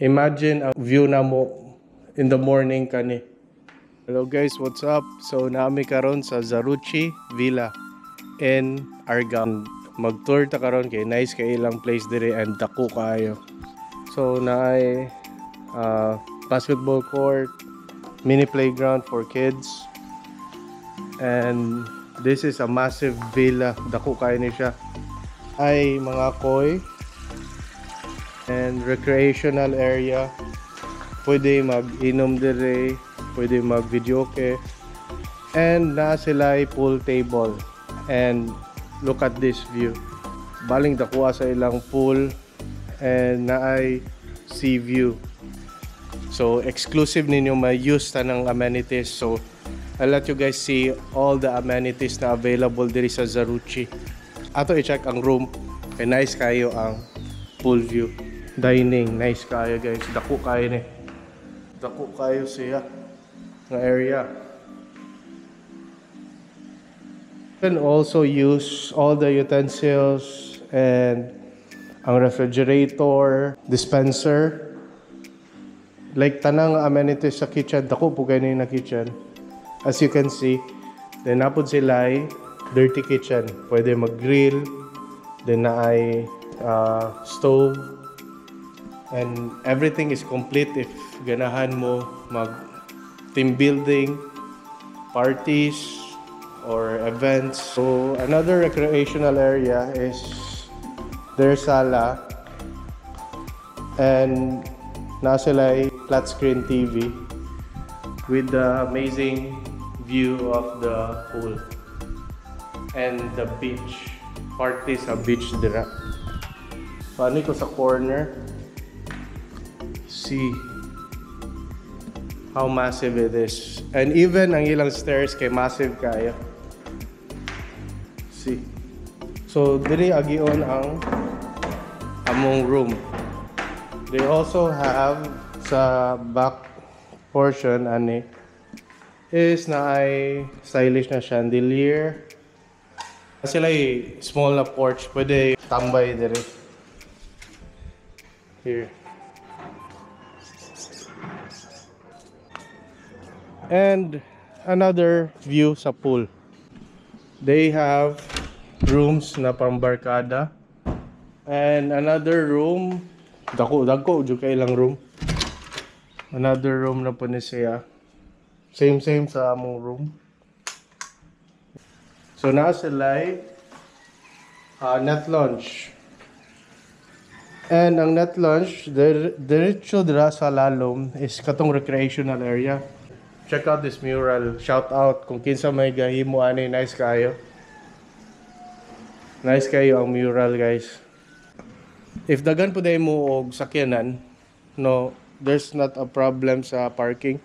Imagine ang view na mo in the morning kani. Hello guys, what's up? So naami karon sa Zaruchi Villa in Argao. Mag-tour ta karon kay nice kay ilang place dire and dako kaayo. So naay basketball court, mini playground for kids. And this is a massive villa. Dako kaayo ni siya. Ay mga koi and recreational area. Pwede mag-inom dire, pwede mag-videoke. And na sila ay pool table. And look at this view. Baling dakuha sa ilang pool and naay sea view. So exclusive ninyo may use tanang amenities. So I'll let you guys see all the amenities na available diri sa Zaruchi. Ato i-check ang room. Kay nice kayo ang pool view. Dining, nice kayo guys. Dako kayo ni. Dako kayo siya ng area. You can also use all the utensils and ang refrigerator, dispenser. Like tanang amenities sa kitchen. Dako po kayo na kitchen. As you can see, then napod sila ay dirty kitchen. Pwede mag-grill. Then na ay stove. And everything is complete if ganahan mo mag team building, parties, or events. So another recreational area is their sala. And nasa sila flat screen TV with the amazing view of the pool and the beach. Parties sa beach dira. Paano ko sa corner? See how massive it is. And even ang ilang stairs kay massive kaya. See. So diri agion ang among room. They also have sa back portion ani is na ay stylish na chandelier. Sila ay small na porch, pwede tambay dire. Here. And another view sa pool. They have rooms na pambarkada. And another room, dako jud kay ilang room. Another room na po ni siya. Same sa among room. So na sila net lunch. And ang net lunch, diretso dira sa lalom is katong recreational area. Check out this mural. Shout out kung kinsa may gahimo ani, nice kayo. Nice kayo ang mural, guys. If dagan po day mo og sakyanan, no, there's not a problem sa parking.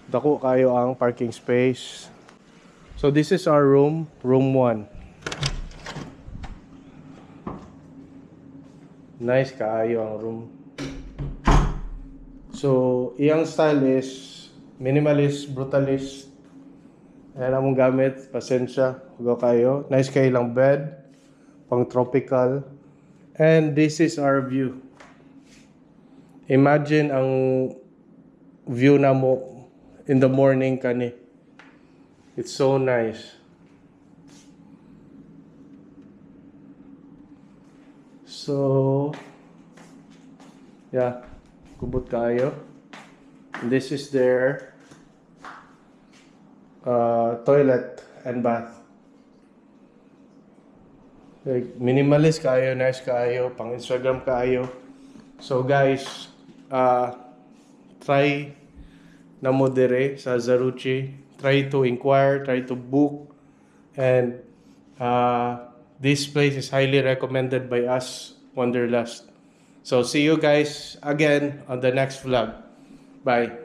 Dako kayo ang parking space. So this is our room, room 1. Nice kaayo ang room. So iyang style is minimalist, brutalist. Ayan among gamit, pasensya, huwag kayo. Nice kayo lang bed, pang tropical. And this is our view. Imagine ang view na mo in the morning kani. It's so nice. So, yeah, kubot kayo. This is their toilet and bath. Like, minimalist kayo, nice kayo, pang Instagram kayo. So guys, try na mo dire sa Zaruchi. Try to inquire, try to book, and this place is highly recommended by us, Wanderlust. So see you guys again on the next vlog. Bye.